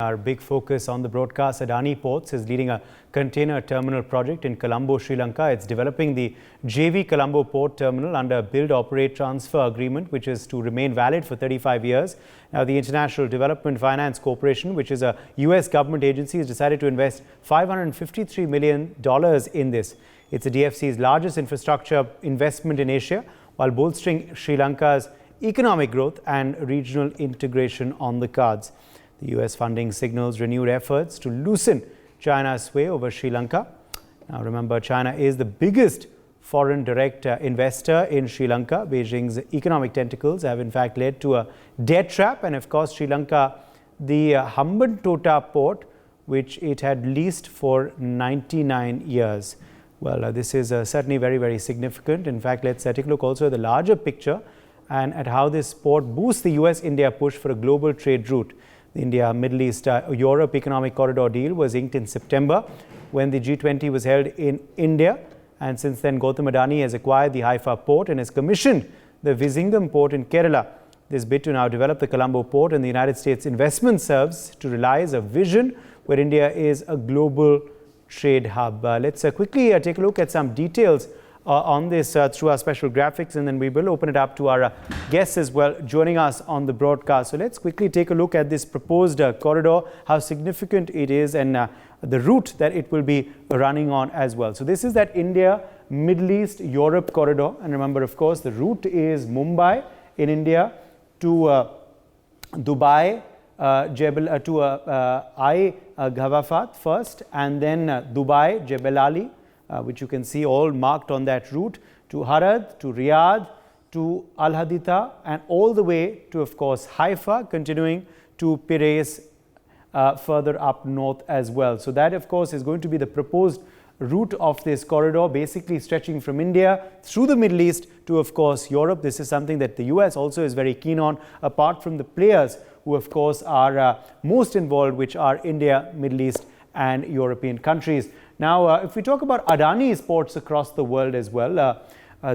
Our big focus on the broadcast, Adani Ports is leading a container terminal project in Colombo, Sri Lanka. It's developing the JV Colombo Port Terminal under a Build, Operate, Transfer agreement, which is to remain valid for 35 years. Now, the International Development Finance Corporation, which is a U.S. government agency, has decided to invest $553 million in this. It's the DFC's largest infrastructure investment in Asia, while bolstering Sri Lanka's economic growth and regional integration on the cards. The U.S. funding signals renewed efforts to loosen China's sway over Sri Lanka. Now, remember, China is the biggest foreign direct investor in Sri Lanka. Beijing's economic tentacles have in fact led to a debt trap. And of course, Sri Lanka, the Hambantota port, which it had leased for 99 years. Well, this is certainly very, very significant. In fact, let's take a look also at the larger picture and at how this port boosts the U.S. India push for a global trade route. The India, Middle East, Europe Economic Corridor deal was inked in September when the G20 was held in India. And since then, Gautam Adani has acquired the Haifa port and has commissioned the Vizhinjam port in Kerala. This bid to now develop the Colombo port and the United States investment serves to realize a vision where India is a global trade hub. Let's quickly take a look at some details on this through our special graphics, and then we will open it up to our guests as well joining us on the broadcast. So let's quickly take a look at this proposed corridor, how significant it is, and the route that it will be running on as well. So this is that India, Middle East, Europe corridor. And remember, of course, the route is Mumbai in India to Dubai, Jebel to Al Ghawafat first, and then Dubai, Jebel Ali, which you can see all marked on that route, to Harad, to Riyadh, to Al Haditha, and all the way to, of course, Haifa, continuing to Piraeus further up north as well. So that, of course, is going to be the proposed route of this corridor, basically stretching from India through the Middle East to, of course, Europe. This is something that the US also is very keen on, apart from the players who, of course, are most involved, which are India, Middle East, and European countries. Now, if we talk about Adani's ports across the world as well,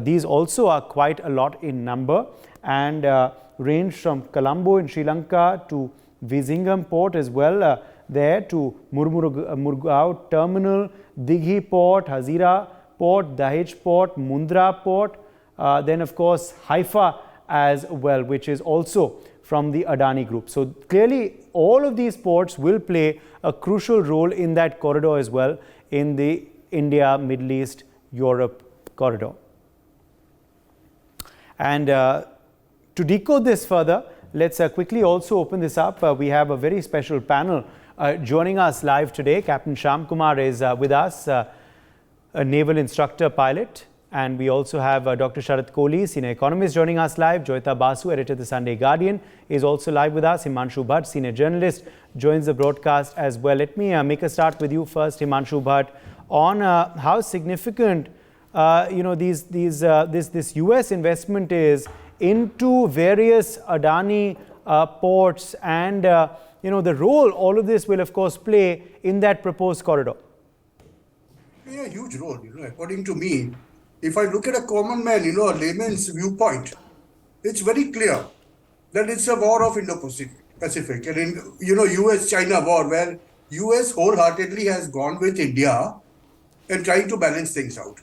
these also are quite a lot in number and range from Colombo in Sri Lanka to Vizhinjam port as well, there to Murgaon terminal, Dighi port, Hazira port, Dahej port, Mundra port, then of course Haifa as well, which is also from the Adani group. So clearly all of these ports will play a crucial role in that corridor as well, in the India, Middle East, Europe corridor. And to decode this further, let's quickly also open this up. We have a very special panel joining us live today. Captain Shyam Kumar is with us, a naval instructor pilot. And we also have Dr. Sharat Kohli, senior economist, joining us live. Joyita Basu, editor of the Sunday Guardian, is also live with us. Himanshu Bhatt, senior journalist, joins the broadcast as well. Let me make a start with you first, Himanshu Bhatt, on how significant this U.S. investment is into various Adani ports, and the role all of this will, of course, play in that proposed corridor. Yeah, a huge role. According to me, if I look at a common man, a layman's viewpoint, it's very clear that it's a war of Indo-Pacific. And in, U.S.-China war, where U.S. wholeheartedly has gone with India and trying to balance things out.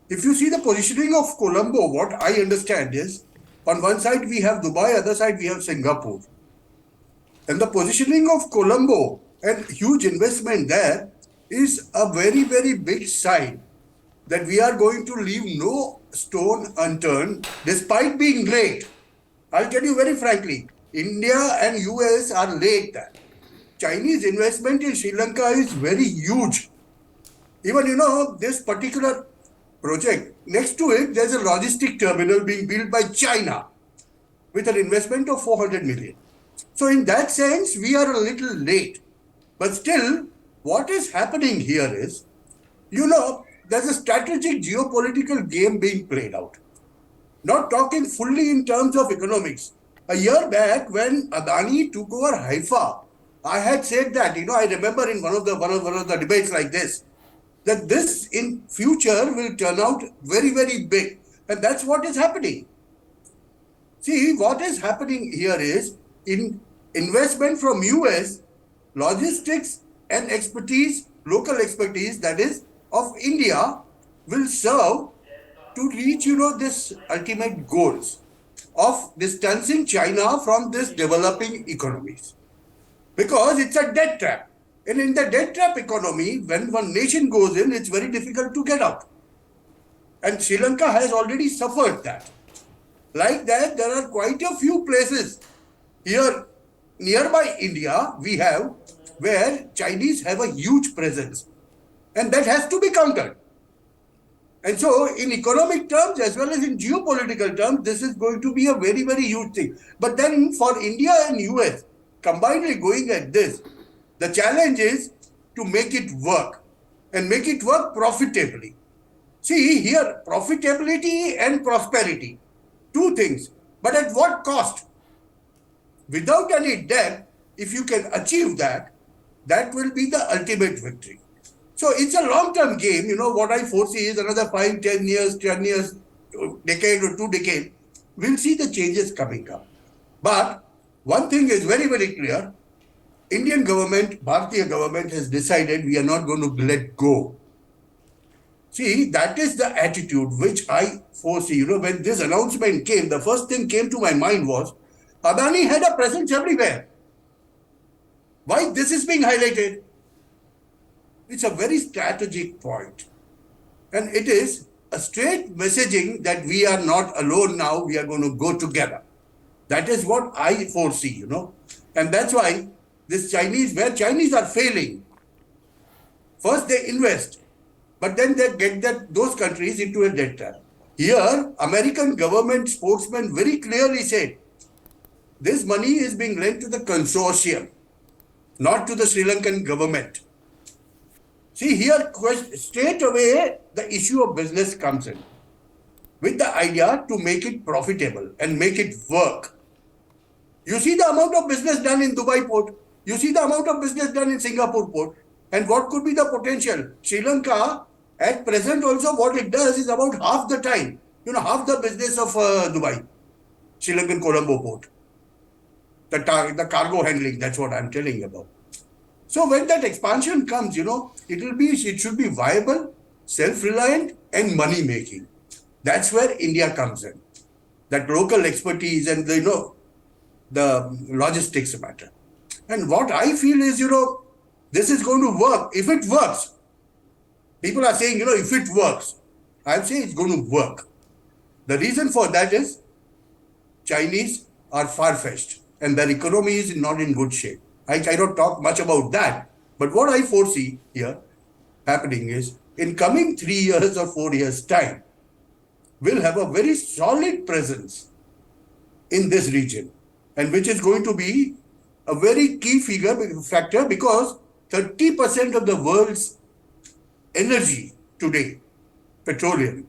If you see the positioning of Colombo, what I understand is, on one side we have Dubai, other side we have Singapore. And the positioning of Colombo and huge investment there is a very, very big sign that we are going to leave no stone unturned despite being late. I'll tell you very frankly, India and US are late there. Chinese investment in Sri Lanka is very huge. Even, this particular project, next to it, there's a logistic terminal being built by China with an investment of 400 million. So in that sense, we are a little late. But still, what is happening here is, there's a strategic geopolitical game being played out. Not talking fully in terms of economics. A year back, when Adani took over Haifa, I had said that, I remember in one of the debates like this, that this in future will turn out very, very big. And that's what is happening. See, what is happening here is in investment from US logistics and expertise, local expertise, that is, of India, will serve to reach, this ultimate goals of distancing China from this developing economies. Because it's a debt trap. And in the debt trap economy, when one nation goes in, it's very difficult to get out. And Sri Lanka has already suffered that. Like that, there are quite a few places here nearby India we have where Chinese have a huge presence. And that has to be countered. And so, in economic terms as well as in geopolitical terms, this is going to be a very, very huge thing. But then for India and US, combinedly going at this, the challenge is to make it work and make it work profitably. See, here, profitability and prosperity, two things. But at what cost? Without any debt, if you can achieve that, that will be the ultimate victory. So it's a long-term game. What I foresee is another 5, 10 years, decade or 2 decades, we'll see the changes coming up. But one thing is very, very clear. Indian government, Bharatiya government has decided we are not going to let go. See, that is the attitude which I foresee. When this announcement came, the first thing came to my mind was, Adani had a presence everywhere. Why this is being highlighted? It's a very strategic point. And it is a straight messaging that we are not alone now, we are going to go together. That is what I foresee, And that's why where Chinese are failing, first they invest, but then they get those countries into a debt trap. Here, American government spokesman very clearly said, this money is being lent to the consortium, not to the Sri Lankan government. See, here straight away the issue of business comes in with the idea to make it profitable and make it work. You see the amount of business done in Dubai port. You see the amount of business done in Singapore port. And what could be the potential? Sri Lanka, at present also, what it does is about half the time, half the business of Dubai, Sri Lankan Colombo port. The cargo handling, that's what I'm telling you about. So when that expansion comes, it should be viable, self-reliant, and money-making. That's where India comes in. That local expertise and the logistics matter. And what I feel is, this is going to work. If it works, people are saying, if it works, I'm saying it's going to work. The reason for that is Chinese are far-fetched and their economy is not in good shape. I cannot talk much about that. But what I foresee here happening is, in coming 3 years or 4 years' time, we'll have a very solid presence in this region, and which is going to be a very key factor because 30% of the world's energy today, petroleum,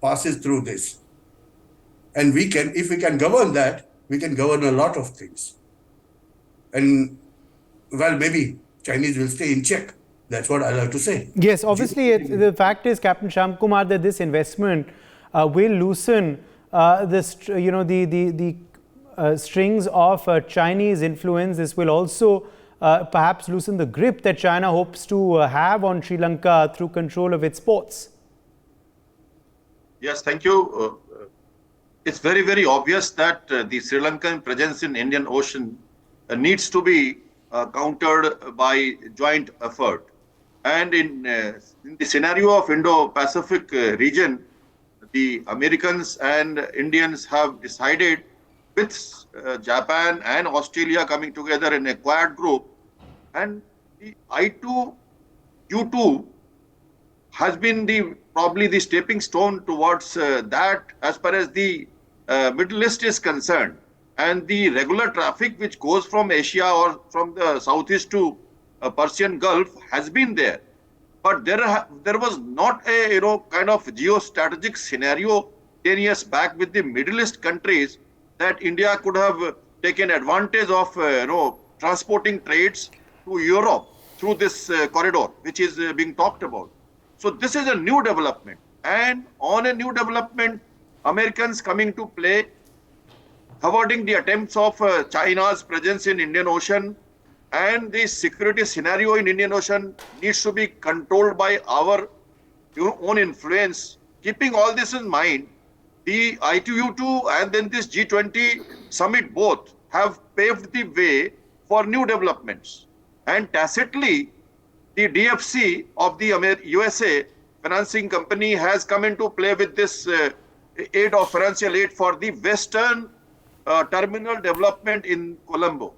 passes through this. And if we can govern that, we can govern a lot of things. And, well, maybe Chinese will stay in check. That's what I like to say. Yes, obviously, the fact is, Captain Shyamkumar, that this investment will loosen the strings of Chinese influence. This will also perhaps loosen the grip that China hopes to have on Sri Lanka through control of its ports. Yes, thank you. It's very, very obvious that the Sri Lankan presence in Indian Ocean needs to be countered by joint effort. And in the scenario of Indo-Pacific region, the Americans and Indians have decided, with Japan and Australia coming together in a Quad group, and the I2U2 has been probably the stepping stone towards that as far as the Middle East is concerned. And the regular traffic which goes from Asia or from the southeast to Persian Gulf has been there. But there was not a kind of geostrategic scenario 10 years back with the Middle East countries that India could have taken advantage of transporting trades to Europe through this corridor, which is being talked about. So this is a new development. And on a new development, Americans coming to play, avoiding the attempts of China's presence in Indian Ocean, and the security scenario in Indian Ocean needs to be controlled by our own influence. Keeping all this in mind, the I2U2 and then this G20 summit both have paved the way for new developments. And tacitly, the DFC of the USA financing company has come into play with this aid of financial aid for the Western terminal development in Colombo.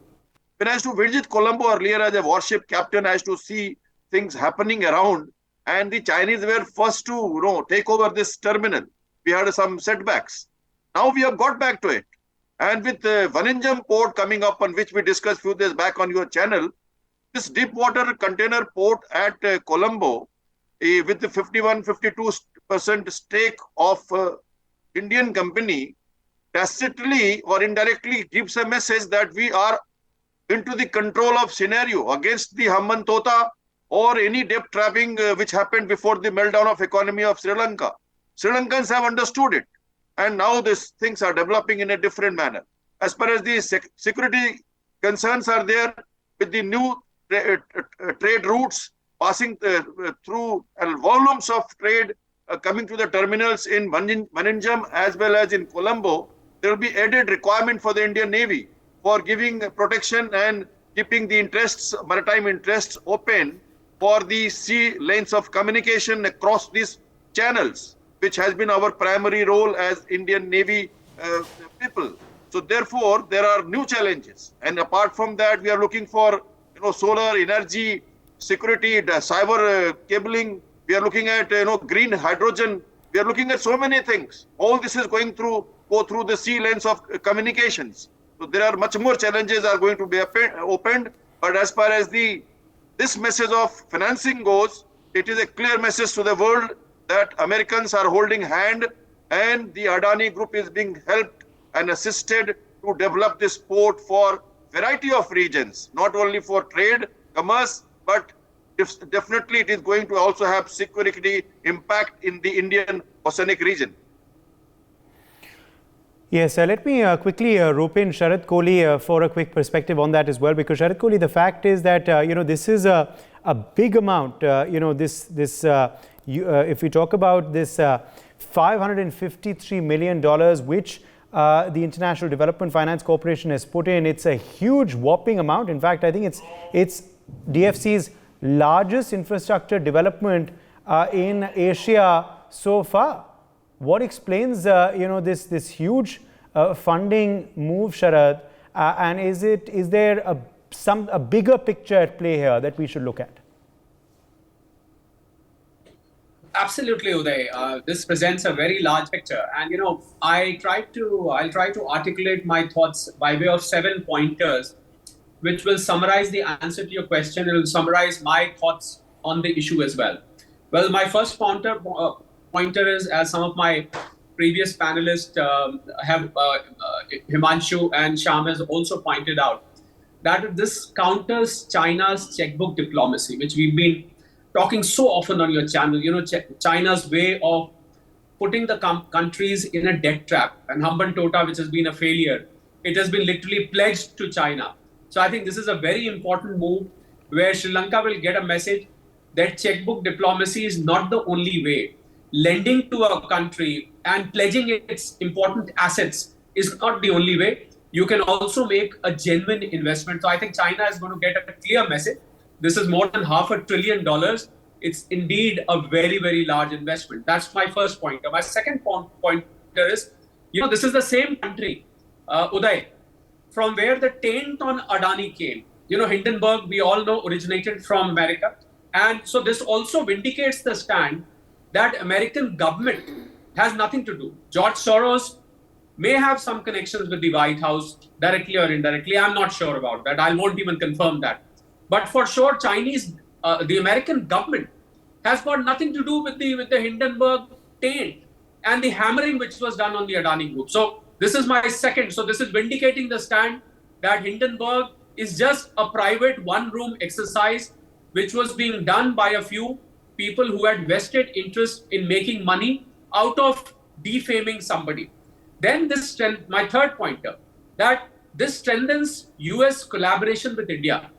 When I used to visit Colombo earlier as a warship captain, I used to see things happening around, and the Chinese were first to take over this terminal. We had some setbacks. Now we have got back to it. And with the Vaninjam port coming up, on which we discussed few days back on your channel, this deep water container port at Colombo, with the 51-52% stake of Indian company, tacitly or indirectly gives a message that we are into the control of scenario against the Hamman Tota or any debt trapping which happened before the meltdown of economy of Sri Lanka. Sri Lankans have understood it, and now these things are developing in a different manner. As far as the security concerns are there, with the new trade routes passing through volumes of trade coming to the terminals in Vaninjam as well as in Colombo, there will be added requirement for the Indian Navy for giving protection and keeping the interests, maritime interests open for the sea lanes of communication across these channels, which has been our primary role as Indian Navy people. So therefore, there are new challenges. And apart from that, we are looking for solar energy, security, cyber cabling. We are looking at green hydrogen. We are looking at so many things. All this is go through the sea lanes of communications. So there are much more challenges are going to be opened. But as far as this message of financing goes, it is a clear message to the world that Americans are holding hand, and the Adani Group is being helped and assisted to develop this port for variety of regions, not only for trade, commerce, but definitely it is going to also have security impact in the Indian Oceanic region. Yes, let me quickly rope in Sharad Kohli for a quick perspective on that as well, because Sharad Kohli, the fact is that this is a big amount. If we talk about this $553 million, which the International Development Finance Corporation has put in, it's a huge, whopping amount. In fact, I think it's DFC's largest infrastructure development in Asia so far. What explains this huge funding move, Sharad, and is there a bigger picture at play here that we should look at? Absolutely, Uday. This presents a very large picture, and I'll try to articulate my thoughts by way of 7 pointers, which will summarize the answer to your question. It will summarize my thoughts on the issue as well. Well, my first pointer is, as some of my previous panelists have, Himanshu and Shyam has also pointed out, that this counters China's checkbook diplomacy, which we've been talking so often on your channel. China's way of putting the countries in a debt trap, and Hamban Tota, which has been a failure, it has been literally pledged to China. So I think this is a very important move where Sri Lanka will get a message that checkbook diplomacy is not the only way. Lending to a country and pledging its important assets is not the only way. You can also make a genuine investment. So I think China is going to get a clear message. This is more than $500 billion. It's indeed a very, very large investment. That's my first pointer. My second pointer is, this is the same country, Uday, from where the taint on Adani came. Hindenburg, we all know, originated from America. And so this also vindicates the stand that American government has nothing to do. George Soros may have some connections with the White House, directly or indirectly. I'm not sure about that. I won't even confirm that. But for sure, the American government has got nothing to do with the Hindenburg taint and the hammering which was done on the Adani Group. So this is my second. So this is vindicating the stand that Hindenburg is just a private one-room exercise which was being done by a few people who had vested interest in making money out of defaming somebody. Then my third pointer, that this strengthens U.S. collaboration with India.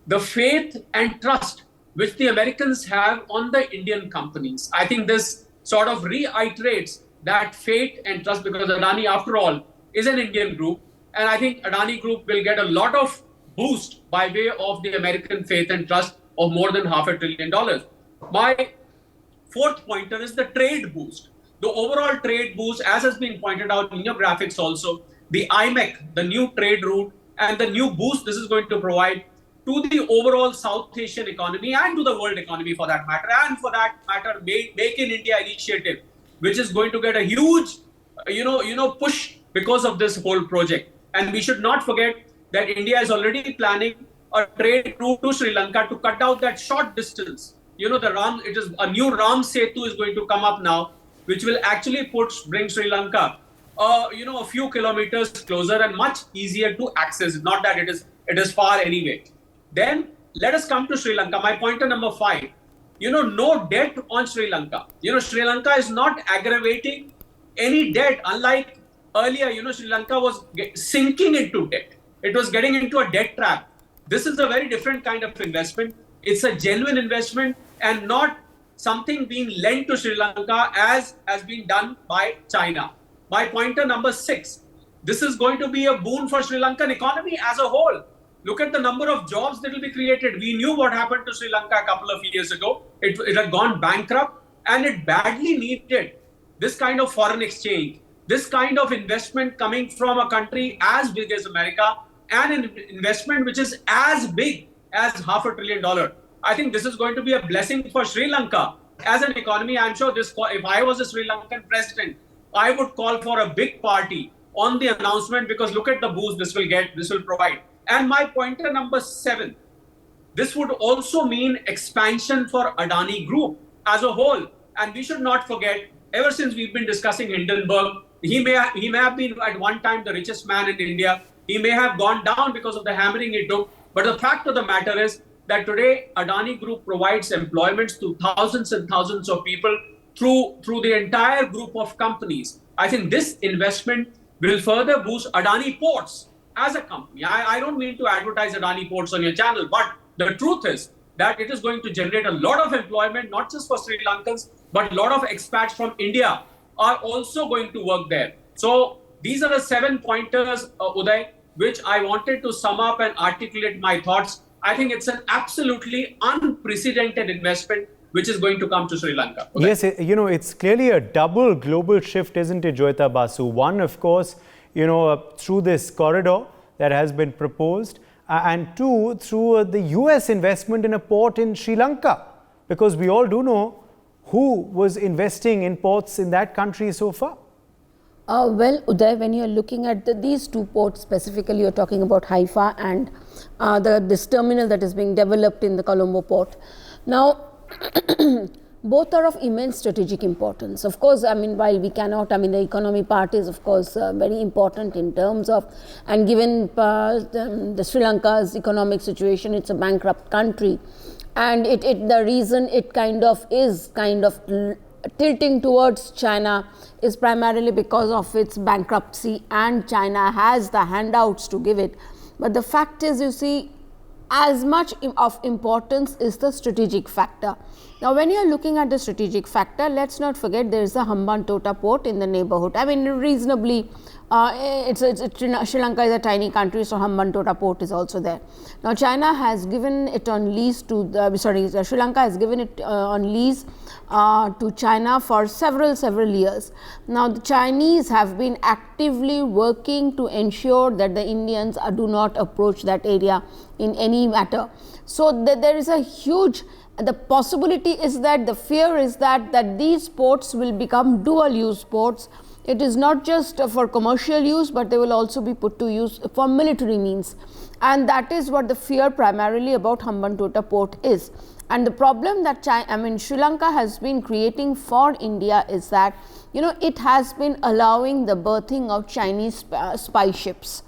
the faith and trust which the Americans have on the Indian companies. I think this sort of reiterates that faith and trust, because Adani, after all, is an Indian group. And I think Adani Group will get a lot of boost by way of the American faith and trust of more than $500 billion. My fourth pointer is the trade boost. The overall trade boost, as has been pointed out in your graphics also, the IMEC, the new trade route, and the new boost this is going to provide to the overall South Asian economy and to the world economy for that matter, and for that matter, Make in India initiative, which is going to get a huge, push because of this whole project. And we should not forget that India is already planning a trade route to Sri Lanka to cut out that short distance. It is a new Ram Setu is going to come up now, which will actually bring Sri Lanka, a few kilometers closer and much easier to access. Not that it is far anyway. Then let us come to Sri Lanka. My pointer number 5, no debt on Sri Lanka. Sri Lanka is not aggravating any debt, unlike earlier, Sri Lanka was sinking into debt. It was getting into a debt trap. This is a very different kind of investment. It's a genuine investment and not something being lent to Sri Lanka as has been done by China. My pointer number 6, this is going to be a boon for Sri Lankan economy as a whole. Look at the number of jobs that will be created. We knew what happened to Sri Lanka a couple of years ago. It had gone bankrupt and it badly needed this kind of foreign exchange, this kind of investment coming from a country as big as America, and an investment which is as big as $500 billion. I think this is going to be a blessing for Sri Lanka as an economy. I'm sure if I was a Sri Lankan president, I would call for a big party on the announcement, because look at the boost this will provide. And my pointer number 7, this would also mean expansion for Adani Group as a whole. And we should not forget, ever since we've been discussing Hindenburg, he may have been at one time the richest man in India. He may have gone down because of the hammering he took. But the fact of the matter is that today Adani Group provides employments to thousands and thousands of people through the entire group of companies. I think this investment will further boost Adani Ports as a company. I don't mean to advertise Adani Ports on your channel, but the truth is that it is going to generate a lot of employment, not just for Sri Lankans, but a lot of expats from India are also going to work there. So these are the 7 pointers, Uday, which I wanted to sum up and articulate my thoughts. I think it's an absolutely unprecedented investment which is going to come to Sri Lanka. Uday. Yes, it's clearly a double global shift, isn't it, Joyita Basu? One, of course, through this corridor that has been proposed, and 2, through the U.S. investment in a port in Sri Lanka, because we all do know who was investing in ports in that country so far. Well, Uday, when you're looking at these 2 ports specifically, you're talking about Haifa and this terminal that is being developed in the Colombo port. Now, both are of immense strategic importance. Of course, while we cannot, the economy part is, of course, very important in terms of, and given the Sri Lanka's economic situation, it's a bankrupt country. And the reason it is tilting towards China is primarily because of its bankruptcy, and China has the handouts to give it. But the fact is, you see, as much of importance is the strategic factor. Now, when you are looking at the strategic factor, let's not forget there is a Hambantota port in the neighborhood. reasonably, Sri Lanka is a tiny country, so Hambantota port is also there. Now, China has given it on lease to Sri Lanka has given it on lease to China for several years. Now, the Chinese have been actively working to ensure that the Indians do not approach that area in any matter. So, there is a huge, the possibility is that, the fear is that these ports will become dual use ports. It is not just for commercial use, but they will also be put to use for military means. And that is what the fear primarily about Hambantota port is. And the problem that Sri Lanka has been creating for India is that, it has been allowing the berthing of Chinese spy ships.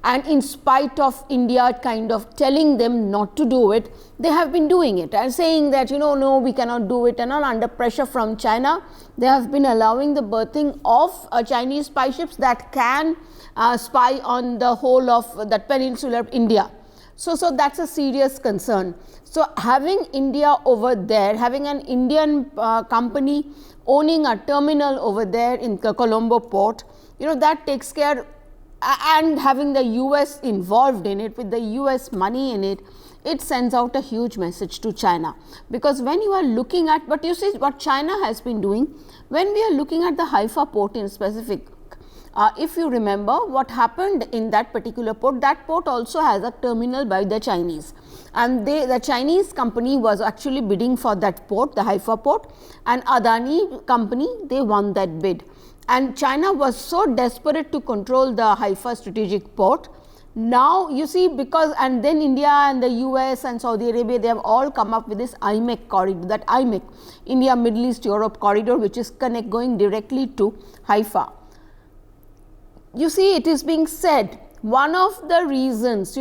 And in spite of India telling them not to do it, they have been doing it and saying that, no, we cannot do it, and under pressure from China, they have been allowing the berthing of Chinese spy ships that can spy on the whole of that peninsular India. So that's a serious concern. So having India over there, having an Indian company owning a terminal over there in the Colombo port, that takes care, and having the U.S. involved in it, with the U.S. money in it, it sends out a huge message to China. Because when you are looking at, but you see what China has been doing, when we are looking at the Haifa port in specific, if you remember what happened in that particular port, that port also has a terminal by the Chinese, and the Chinese company was actually bidding for that port, the Haifa port, and Adani company, they won that bid. And China was so desperate to control the Haifa strategic port. Now you see, because, and then India and the U.S. and Saudi Arabia, they have all come up with this IMEC corridor, that IMEC, India, Middle East, Europe corridor, which is going directly to Haifa. You see, it is being said, one of the reasons,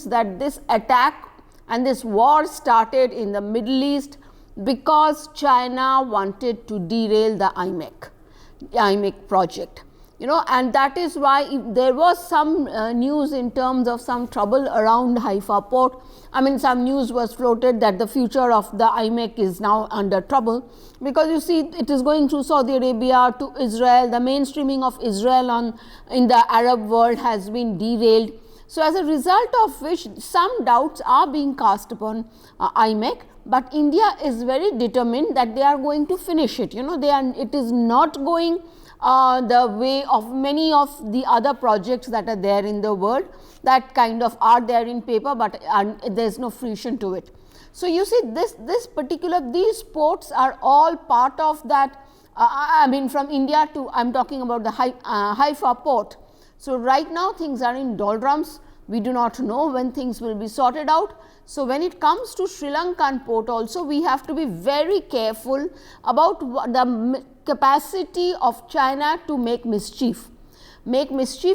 that this attack and this war started in the Middle East, because China wanted to derail the IMEC project. And that is why there was some news in terms of some trouble around Haifa port. I mean, some news was floated that the future of the IMEC is now under trouble, because you see, it is going through Saudi Arabia to Israel. The mainstreaming of Israel in the Arab world has been derailed. So as a result of which, some doubts are being cast upon IMEC, but India is very determined that they are going to finish it. It is not going the way of many of the other projects that are there in the world, that kind of are there in paper, but there is no fruition to it. So you see, these ports are all part of that. I mean, from India to, I am talking about the Haifa port. So right now things are in doldrums. We do not know when things will be sorted out. So when it comes to Sri Lankan port also, we have to be very careful about the capacity of China to make mischief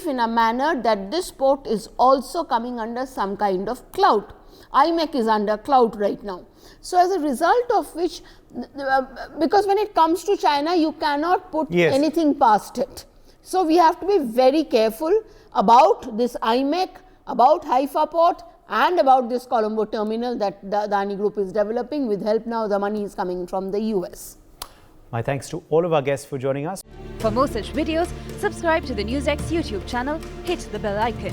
in a manner that this port is also coming under some kind of clout. IMEC is under clout right now. So as a result of which, because when it comes to China, you cannot put anything past it. So we have to be very careful about this IMEC, about Haifa port, and about this Colombo terminal that the Adani Group is developing. With help now, the money is coming from the U.S. My thanks to all of our guests for joining us. For more such videos, subscribe to the NewsX YouTube channel, hit the bell icon.